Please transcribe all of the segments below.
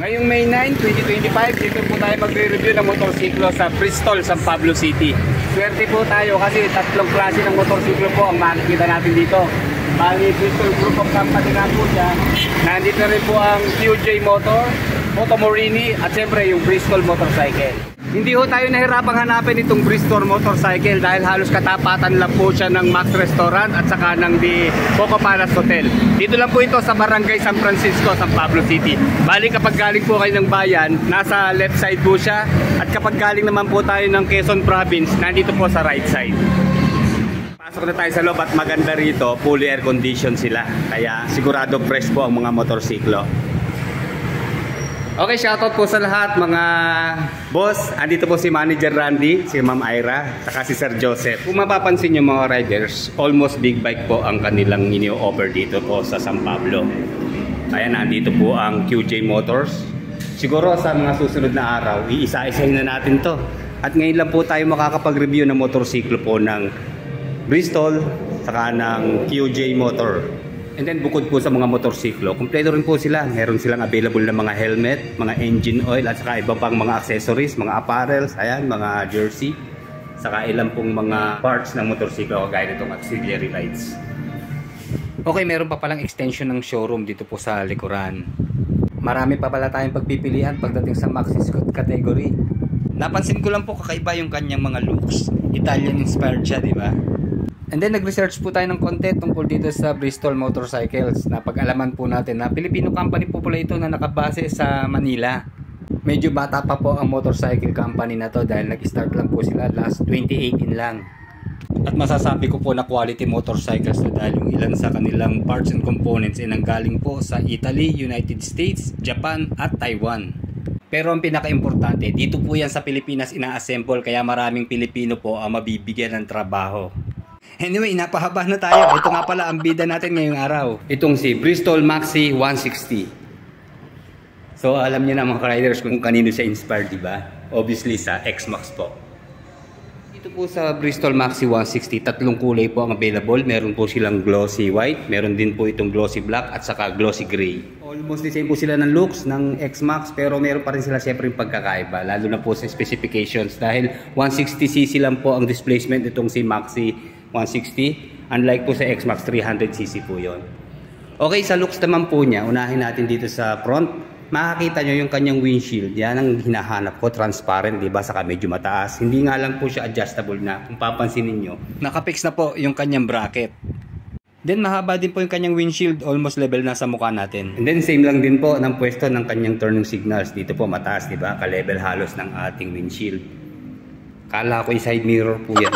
Ngayong May 9, 2025, dito po tayo magre-review ng motorsiklo sa Bristol, San Pablo City. Swerte po tayo kasi tatlong klase ng motorsiklo po ang makikita natin dito. Bali, Bristol Group of Company nga po siya. Nandito rin po ang QJ Motor, Motomorini at siyempre yung Bristol Motorcycle. Hindi ho tayo nahirapang hanapin itong Bristol Motorcycle dahil halos katapatan lang po siya ng Max Restaurant at saka ng The Coco Palace Hotel. Dito lang po ito sa Barangay San Francisco, San Pablo City. Bali kapag galing po kayo ng bayan, nasa left side po siya. At kapag galing naman po tayo ng Quezon Province, nandito po sa right side. Pasok na tayo sa loob at maganda rito, fully air condition sila. Kaya sigurado fresh po ang mga motorsiklo. Okay, shoutout po sa lahat mga boss. Andito po si Manager Randy, si Ma'am Ira, saka si Sir Joseph. Kung mapapansin nyo mga riders, almost big bike po ang kanilang ini-offer dito po sa San Pablo. Ayan, nandito po ang QJ Motors. Siguro sa mga susunod na araw, iisa-isahin na natin to. At ngayon lang po tayo makakapag-review ng motorsiklo po ng Bristol, saka ng QJ Motor. And then bukod po sa mga motorsiklo, kumpleto rin po sila. Meron silang available na mga helmet, mga engine oil at saka iba pang mga accessories, mga apparels, ayan, mga jersey. Saka ilang pong mga parts ng motorsiklo kagaya nitong auxiliary lights. Okay, meron pa palang extension ng showroom dito po sa likuran. Marami pa pala tayong pagpipilian pagdating sa Maxi Scott category. Napansin ko lang po kakaiba yung kanyang mga looks. Italian inspired siya, di ba? And then nag-research po tayo ng konti tungkol dito sa Bristol Motorcycles. Napag-alaman po natin na Filipino company po pala ito na nakabase sa Manila. Medyo bata pa po ang motorcycle company na to dahil nag-start lang po sila last 2018 lang. At masasabi ko po na quality motorcycles to dahil yung ilan sa kanilang parts and components ay nanggaling po sa Italy, United States, Japan at Taiwan. Pero ang pinaka-importante, dito po yan sa Pilipinas ina-assemble kaya maraming Pilipino po ang mabibigyan ng trabaho. Anyway, napahaba na tayo. Ito nga pala ang bida natin ngayong araw. Itong si Bristol Maxi 160. So alam niyo na mga riders kung kanino siya inspired, di ba? Obviously sa X-Max po. Dito po sa Bristol Maxi 160, tatlong kulay po ang available. Meron po silang glossy white, meron din po itong glossy black at saka glossy gray. Almost the same po sila ng looks ng X-Max pero meron pa rin sila siyempre yung pagkakaiba. Lalo na po sa specifications dahil 160cc lang po ang displacement itong si Maxi 160, unlike po sa X-Max 300cc po yon. Okay, sa looks naman po niya, unahin natin dito sa front. Makakita nyo yung kanyang windshield, yan ang hinahanap ko, transparent, diba? Saka medyo mataas. Hindi nga lang po siya adjustable na, kung papansinin nyo, nakapix na po yung kanyang bracket. Then mahaba din po yung kanyang windshield, almost level na sa mukha natin. And then same lang din po ng pwesto ng kanyang turning signals. Dito po mataas, diba? Ka-level halos ng ating windshield. Kala ko yung side mirror po yan,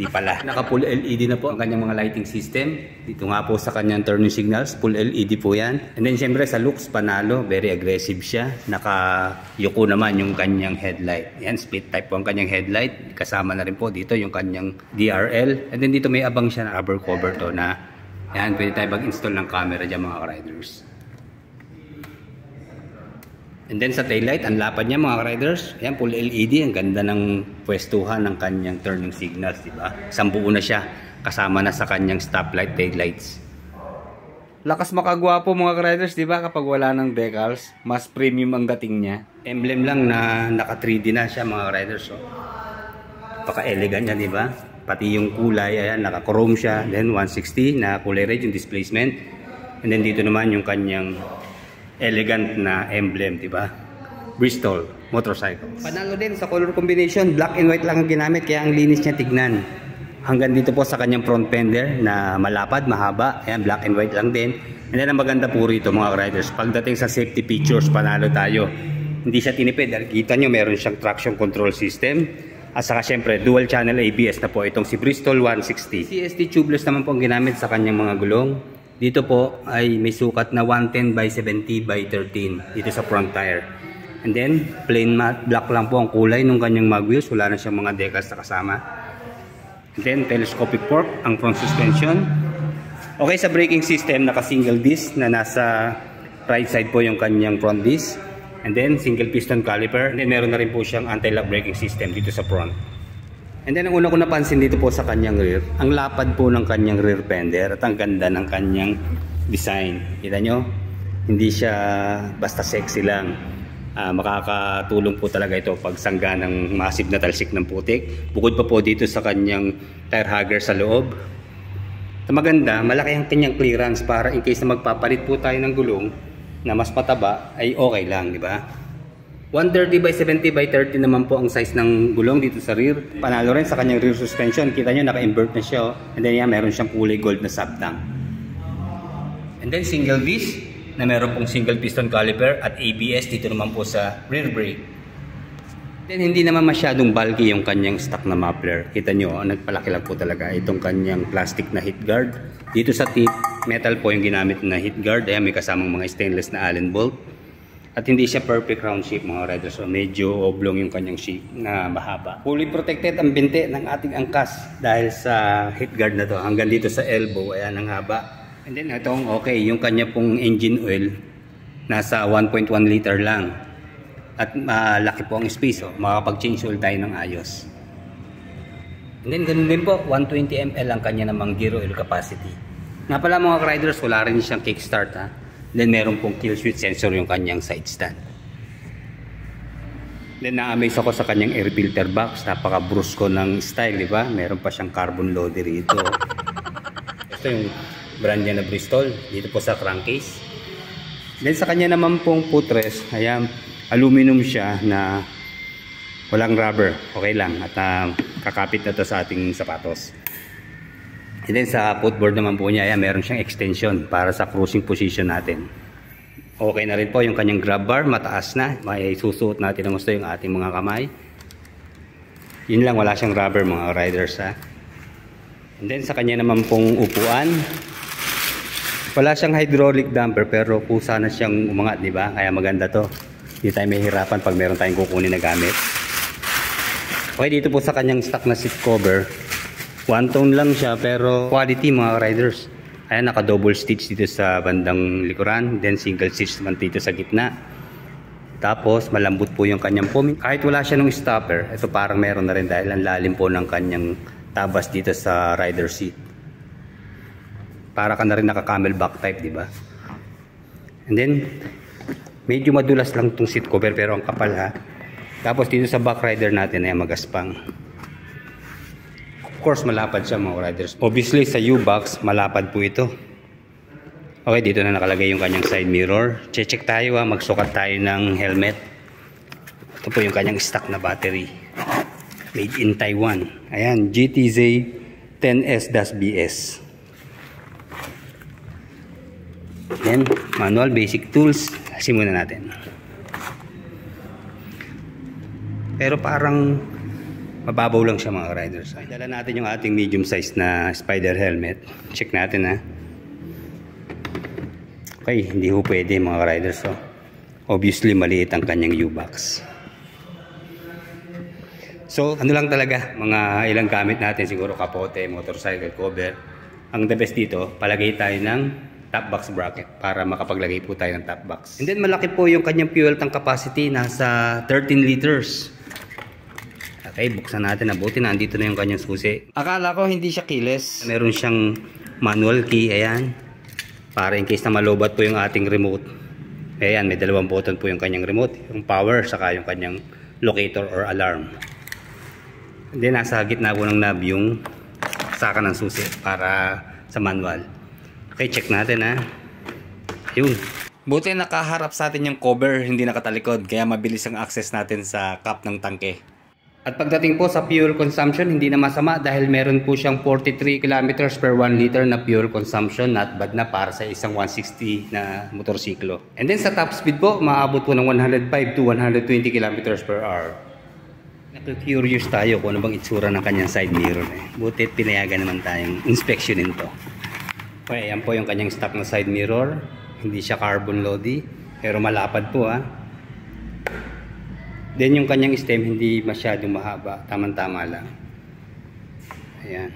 Hindi pala. Naka full LED na po ang kanyang mga lighting system. Dito nga po sa kanyang turning signals, full LED po yan. And then syempre sa looks, panalo, very aggressive siya. Naka-yuko naman yung kanyang headlight. Yan, split type po ang kanyang headlight. Kasama na rin po dito yung kanyang DRL. And then dito may abang siya na rubber cover to na yan, pwede tayo mag-install ng camera dyan mga riders. And then sa taillight, ang lapad niya mga riders. Ayan, full LED. Ang ganda ng pwestuhan ng kanyang turning signals, diba? Sambuo na siya. Kasama na sa kanyang stoplight taillights. Lakas makagwapo mga riders, diba? Kapag wala ng decals, mas premium ang dating niya. Emblem lang na naka 3D na siya mga riders. So, paka-elegant niya, diba? Pati yung kulay, ayan, naka-chrome siya. Then 160 na kulay red yung displacement. And then dito naman yung kanyang elegant na emblem, diba? Bristol motorcycle. Panalo din sa color combination, black and white lang ang ginamit kaya ang linis niya tignan. Hanggang dito po sa kanyang front fender na malapad, mahaba, ayan, black and white lang din. And then ang maganda po rito mga riders, pagdating sa safety features, panalo tayo. Hindi siya tinipid, dahil kita nyo meron siyang traction control system. At saka syempre dual channel ABS na po itong si Bristol 160. CST tubeless naman po ang ginamit sa kanyang mga gulong. Dito po ay may sukat na 110 by 70 by 13 dito sa front tire. And then plain matte black lang po ang kulay ng kanyang mag wheels, wala na siyang mga decals na kasama. And then telescopic fork ang front suspension. Okay, sa braking system naka single disc na nasa right side po yung kanyang front disc. And then single piston caliper. And then meron na rin po siyang anti-lock braking system dito sa front. And then ang una ko napansin dito po sa kanyang rear, ang lapad po ng kanyang rear fender at ang ganda ng kanyang design. Kita nyo? Hindi siya basta sexy lang. Makakatulong po talaga ito pag sangga ng massive na talsik ng putik. Bukod pa po dito sa kanyang tire hugger sa loob. At maganda, malaki ang kanyang clearance para in case na magpapalit po tayo ng gulong na mas pataba ay okay lang, di ba? 130 by 70 by 30 naman po ang size ng gulong dito sa rear. Panalo rin sa kanyang rear suspension. Kita nyo, naka-invert na siya. And then yan, meron siyang kulay gold na subtank. And then single disc na meron pong single piston caliper at ABS dito naman po sa rear brake. Then hindi naman masyadong bulky yung kanyang stock na muffler. Kita nyo, nagpalaki lang po talaga itong kanyang plastic na heat guard. Dito sa tip, metal po yung ginamit na heat guard. Ayan, may kasamang mga stainless na Allen bolt. At hindi siya perfect round shape mga riders. So medyo oblong yung kanyang shape na mahaba. Fully protected ang binti ng ating angkas dahil sa heat guard na to. Hanggang dito sa elbow, ayan ang haba. And then itong okay, yung kanya pong engine oil nasa 1.1 liter lang. At malaki po ang space. So, makakapag-change oil tayo ng ayos. And then ganun din po, 120 ml ang kanya namang gear oil capacity. Nga pala mga riders, wala rin siyang kickstart ha. Then meron pong kill switch sensor yung kanyang side stand. Then na-amaze ako sa kanyang air filter box. Napaka-brusco ng style, di ba? Meron pa siyang carbon loader rito. Ito yung brand niya na Bristol. Dito po sa crankcase. Then sa kanya naman pong footrest, ayan, aluminum siya na walang rubber. Okay lang. At kakapit na to sa ating sapatos. And then sa footboard naman po niya, ayan, meron siyang extension para sa cruising position natin. Okay na rin po yung kanyang grab bar, mataas na. May susuot natin ang gusto yung ating mga kamay. Yun lang, wala siyang rubber mga riders ha. And then sa kanya naman pong upuan, wala siyang hydraulic damper pero kusa na siyang umangat, di ba? Kaya maganda to. Hindi tayo mahihirapan pag meron tayong kukunin na gamit. Okay, dito po sa kanyang stock na seat cover, one tone lang siya pero quality mga riders. Ayan, naka double stitch dito sa bandang likuran, then single stitch naman dito sa gitna. Tapos malambot po yung kanyang foam. Kahit wala siya ng stopper, ito parang meron na rin dahil ang lalim po ng kanyang tabas dito sa rider seat. Para ka na rin naka camelback type, di ba? And then medyo madulas lang itong seat cover pero ang kapal ha. Tapos dito sa back rider natin ay magaspang. Of course, malapad siya mga riders. Obviously, sa U-Box, malapad po ito. Okay, dito na nakalagay yung kanyang side mirror. Check tayo ha, magsukat tayo ng helmet. Ito po yung kanyang stock na battery. Made in Taiwan. Ayan, GTZ 10S-BS. Then, manual basic tools. Simulan natin. Pero parang mababaw lang siya mga riders. Dala natin yung ating medium size na spider helmet. Check natin ha. Okay, hindi ho pwede mga riders. So, obviously maliit ang kanyang U-Box. So ano lang talaga, mga ilang gamit natin siguro kapote, motorcycle cover. Ang the best dito, palagay tayo ng top box bracket para makapaglagay po tayo ng top box. And then malaki po yung kanyang fuel tank capacity, nasa 13 liters. Okay, buksan natin. Nabuti na andito na yung kanyang susi. Akala ko hindi siya keyless. Meron siyang manual key. Ayan. Para in case na malobat po yung ating remote. Ayan, may dalawang button po yung kanyang remote. Yung power, saka yung kanyang locator or alarm. And then nasa gitna po ng knob yung saka ng susi para sa manual. Okay, check natin ha. Yun. Buti nakaharap sa atin yung cover, hindi nakatalikod, kaya mabilis ang access natin sa cap ng tangke. At pagdating po sa fuel consumption, hindi na masama dahil meron po siyang 43 kilometers per 1 liter na fuel consumption. Not bad na para sa isang 160 na motorsiklo. And then sa top speed po, maabot po ng 105 to 120 kilometers per hour. Naku-curious tayo kung ano bang itsura ng kanyang side mirror. Butit pinayagan naman tayong inspeksyonin to. Okay, yan po yung kanyang stock na side mirror. Hindi siya carbon lodi, pero malapad po Then yung kanyang stem hindi masyadong mahaba, tamang-tama lang. Ayan.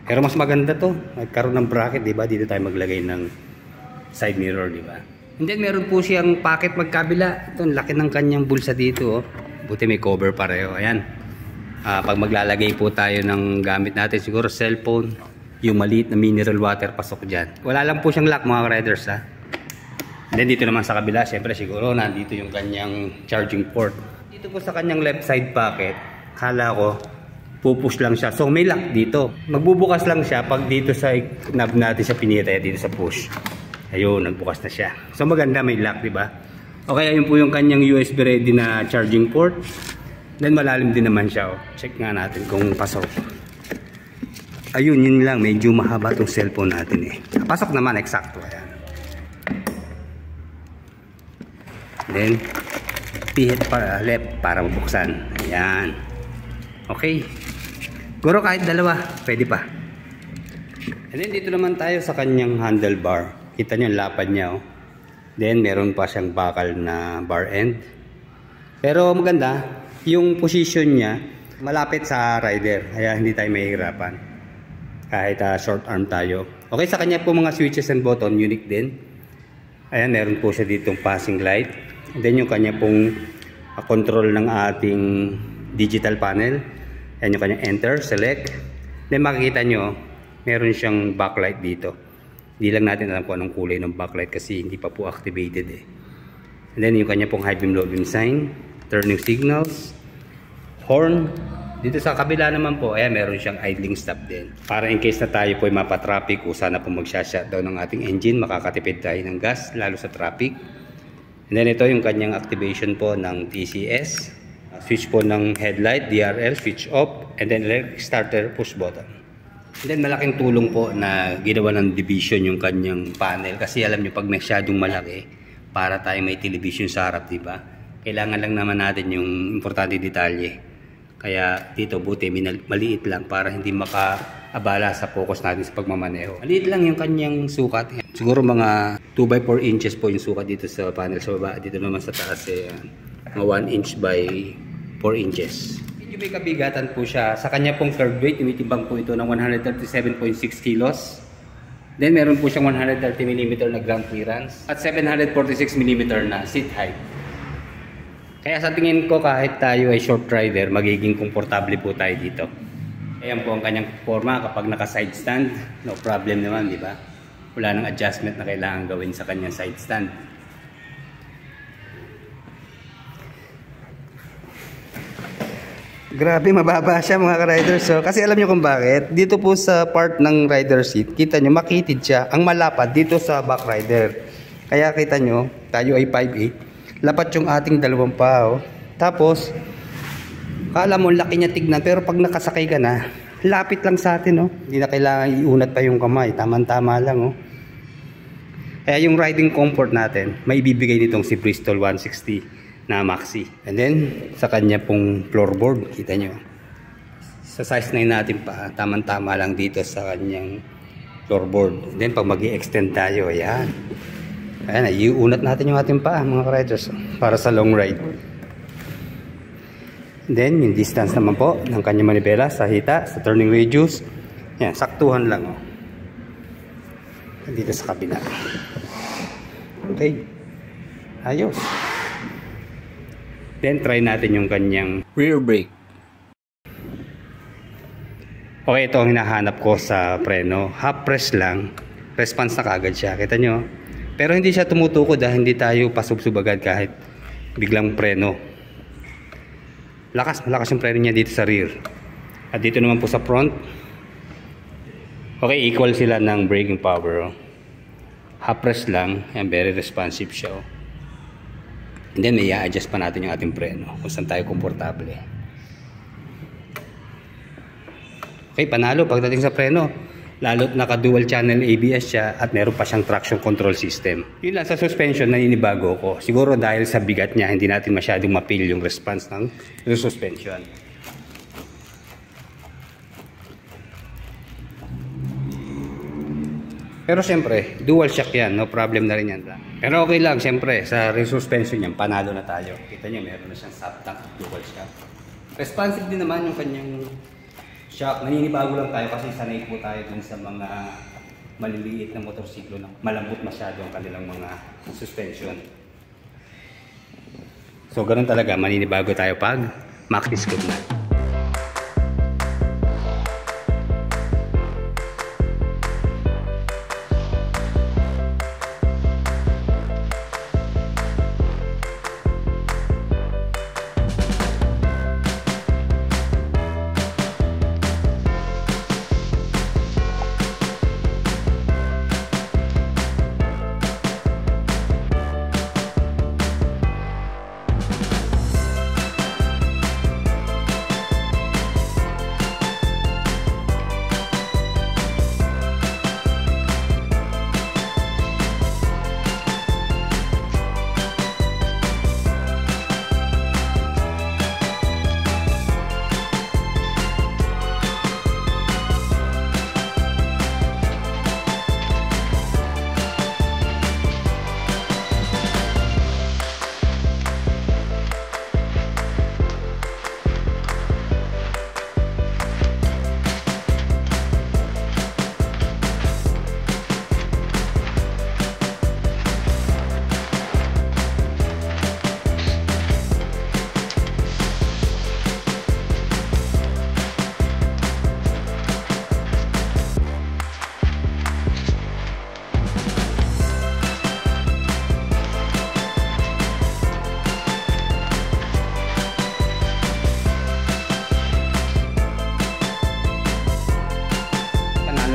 Pero mas maganda to, nagkaroon ng bracket, 'di ba? Dito tayo maglagay ng side mirror, 'di ba? And then meron po siyang pocket magkabila. Ito, laki ng kanyang bulsa dito, Buti may cover pareho. Ayan. Pag maglalagay po tayo ng gamit natin, siguro cellphone, yung maliit na mineral water pasok diyan. Wala lang po siyang lock, mga riders, Then dito naman sa kabila, syempre siguro nandito yung kanyang charging port. Dito po sa kanyang left side pocket, kala ko pupush lang siya. So may lock dito. Magbubukas lang siya pag dito sa knob natin siya pinita, dito sa push. Ayun, nagbukas na siya. So maganda, may lock, di ba? Okay, ayun po yung kanyang USB ready na charging port. Then malalim din naman siya. Check nga natin kung pasok. Ayun, yun lang. Medyo mahaba tong cellphone natin Pasok naman, eksakto. Ayan. Then, pihit para left para mabuksan. Ayan. Okay. Guro kahit dalawa, pwede pa. And then, dito naman tayo sa kanyang handlebar. Kita nyo, lapad niya. Then, meron pa siyang bakal na bar end. Pero maganda, yung position niya, malapit sa rider. Kaya hindi tayo mahihirapan. Kahit short arm tayo. Okay, sa kanya po mga switches and button, unique din. Ayan, meron po siya ditong passing light. And then yung kanya pong control ng ating digital panel. Ayan yung kanyang enter, select. Then makikita nyo, meron siyang backlight dito. Hindi lang natin alam kung anong kulay ng backlight kasi hindi pa po activated And then yung kanya pong high beam low beam sign, turning signals, horn. Dito sa kabila naman po, ayan, meron siyang idling stop din. Para in case na tayo po ay mapatraffic o sana po magsha-shutdown ng ating engine, makakatipid tayo ng gas, lalo sa traffic. And then ito yung kanyang activation po ng TCS. Switch po ng headlight, DRL, switch off, and then electric starter, push button. And then malaking tulong po na ginawa ng division yung kanyang panel. Kasi alam nyo, pag masyadong malaki, para tayo may television sa harap, diba? Kailangan lang naman natin yung importante detalye. Kaya dito buti maliit lang para hindi makaabala sa focus natin sa pagmamaneho. Maliit lang yung kanyang sukat. Siguro mga 2x4 inches po yung sukat dito sa panel sa baba. Dito naman sa taas mga 1 inch by 4 inches. Medyo may kabigatan po siya. Sa kanya pong curved weight, tumitimbang po ito ng 137.6 kilos. Then meron po siyang 130mm na ground clearance at 746mm na seat height. Kaya sa tingin ko kahit tayo ay short rider, magiging komportable po tayo dito. Ayan po ang kanyang forma kapag naka-side stand. No problem naman, di ba? Wala nang adjustment na kailangan gawin sa kanyang side stand. Grabe, mababa siya mga ka-riders. So, kasi alam nyo kung bakit. Dito po sa part ng rider seat, kita nyo, makitid siya. Ang malapad dito sa back rider. Kaya kita nyo, tayo ay 5'8". Lapat yung ating dalawang paa. Tapos, kala mo laki niya tignan. Pero pag nakasakay ka na, lapit lang sa atin. Hindi na kailangan iunat pa yung kamay. Tama-tama lang. Kaya yung riding comfort natin, may ibibigay nitong si Bristol 160 na maxi. And then, sa kanya pong floorboard, kita nyo. Sa size 9 natin pa, tama-tama lang dito sa kanyang floorboard. And then, pag mag-i-extend tayo, ayan. Ayan, iunat natin yung ating paa mga riders para sa long ride. Then, yung distance naman po ng kanyang manibela sa hita, sa turning radius. Ayan, saktuhan lang. Dito sa kabila. Okay. Ayos. Then, try natin yung kanyang rear brake. Okay, ito ang hinahanap ko sa preno. Half press lang. Response na kagad siya. Kita nyo? Pero hindi siya tumutukod dahil hindi tayo pasubsub agad kahit biglang preno. Malakas yung preno niya dito sa rear. At dito naman po sa front. Okay, equal sila ng braking power. half press lang. Yan, very responsive siya. Oh. And then may i-adjust pa natin yung ating preno kung saan tayo komportable. Okay, panalo pagdating sa preno. Lalo't naka dual channel ABS siya at meron pa siyang traction control system. Yun lang sa suspension, naninibago ko. Siguro dahil sa bigat niya, hindi natin masyadong mapil yung response ng suspension. Pero siyempre, dual shock yan. No problem na rin yan. Pero okay lang, siyempre, sa resuspension niyan, panalo na tayo. Kita niyo, meron na siyang subtank dual shock. Responsive din naman yung kanyang shock. Naninibago lang tayo kasi sanay po tayo dun sa mga maliliit na motorsiklo na malambot masyado ang kanilang mga suspension. So, ganun talaga, maninibago tayo pag maxi scoop na.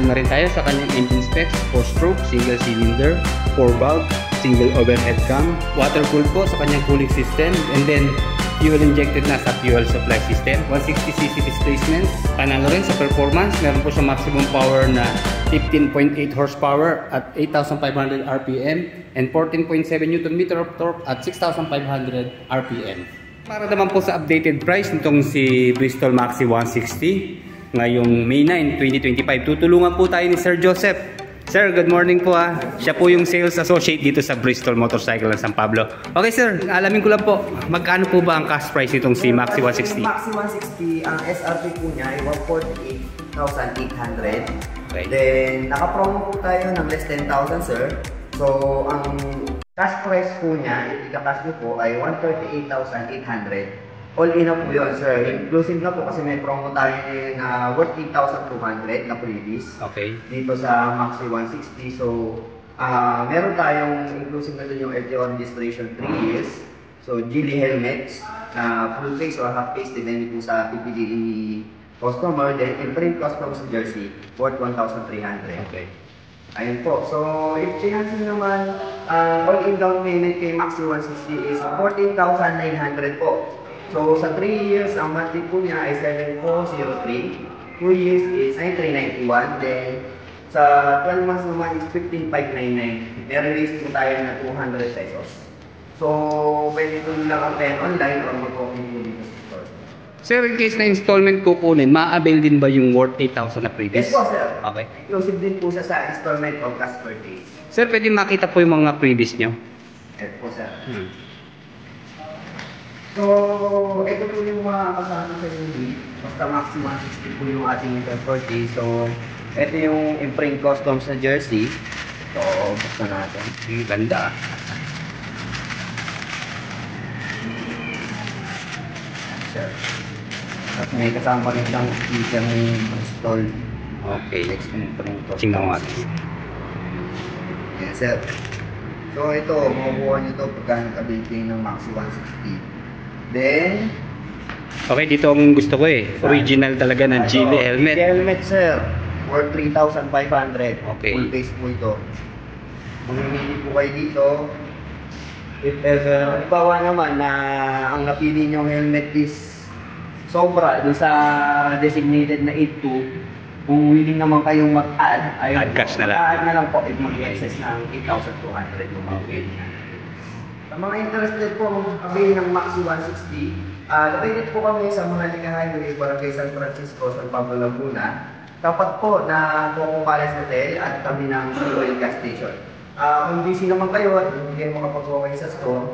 Na rin tayo sa kanyang engine specs, 4-stroke, single cylinder, 4-valve, single overhead cam, water-cooled po sa kanyang cooling system, and then fuel injected na sa fuel supply system, 160cc displacement. Panalo rin sa performance, meron po siya maximum power na 15.8 horsepower at 8,500 RPM and 14.7 Nm of torque at 6,500 RPM. Para naman po sa updated price nitong si Bristol Maxi 160 ngayong May 9, 2025. Tutulungan po tayo ni Sir Joseph. Sir, good morning po ah. Siya po yung sales associate dito sa Bristol Motorcycle ng San Pablo. Okay sir, alamin ko lang po, magkano po ba ang cash price nitong si Maxi 160? Maxi 160, ang SRP po niya ay 148,800. Okay. Then, naka-promo po tayo ng less than 10,000 sir. So, ang cash price po niya, ika-cash niyo po ay 138,800. All in na po yun, sir. Inclusive na po kasi may promo tayo na worth 8,200 na previous. Okay. Dito sa Maxi 160. So, meron tayong inclusive na dun yung LTO registration 3 years. So, Geely helmets, full face or half face, depende po sa PPDE customer. Then, in-print custom sa jersey, worth 1,300. Okay. Ayun po. So, if chance naman, all in down payment kay Maxi 160 is 14,900 po. So, sa 3 years, ang monthly po niya ay 7,403. 2 years is 9,391. Then, sa 12 months naman is 15,599. May release po tayo na 200 pesos. So, pwede po lang ang pen online or mag-open po dito sa store. Sir, in case na installment kukunin, ma-avail din ba yung worth 8,000 na previous? Yes po, sir. Okay. Inclusive din po siya sa installment of cash purchase. Sir, pwede makita po yung mga previous nyo? Yes po, sir. So, ito po yung mga kasama sa unit. Basta Maxi 160 po yung ating property. So, ito yung imprint customs na jersey. So, basta natin. Ang ganda. Sir. At may kasama rin siyang sticker ni Bristol. Okay. Next imprint customs. Tingnan mo natin. Yes, sir. So, ito, makukuha nyo ito pagka nagka-building ng Maxi 160. Then, okay, dito ang gusto ko eh. Original talaga ng Geely helmet. Helmet, sir. Worth 3,500. Okay. Full face po ito. Mamimili po kayo dito. If ever, halimbawa naman na ang napili niyong helmet is sobra doon sa designated na 8.2, kung willing naman kayong mag-add, Add cash na lang. Add na lang po if mag-excess ng 8,200 yung mag-add. Sa mga interested po mag-avail ng Maxi 160, located po kami sa mga Highway, Barangay San Francisco, San Pablo, Laguna. Tapat po na Coco Palace Hotel at kami ng Oil Gas Station. Kung busy naman kayo at hindi kayo makapag-walk sa store,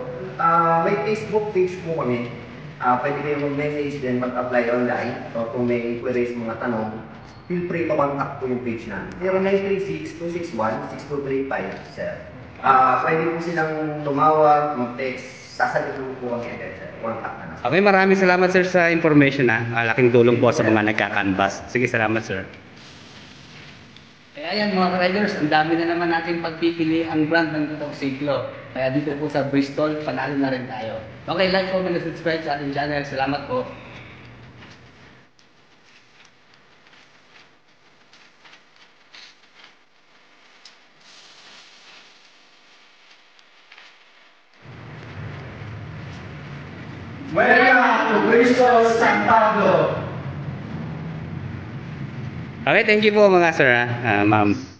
may Facebook page po kami. Pwede kayo mag-message then mag-apply online. So kung may queries, mga tanong, feel free to contact po yung page namin. 0936-261-6235, sir. Pwede po silang tumawag, mag-text, sasagutin po kami agad, sir. Contact na lang. Okay, maraming salamat sir sa information ha. Laking tulong po sa mga nagka-canvas. Sige, salamat sir. Ayan mga riders, ang dami na naman natin pagpipili ang brand ng motorsiklo. Kaya dito po sa Bristol, panalo na rin tayo. Okay, like, comment, and subscribe sa ating channel. Salamat po. Welcome to Bristol, San Pablo! Okay, thank you po mga sir ha. Ma'am.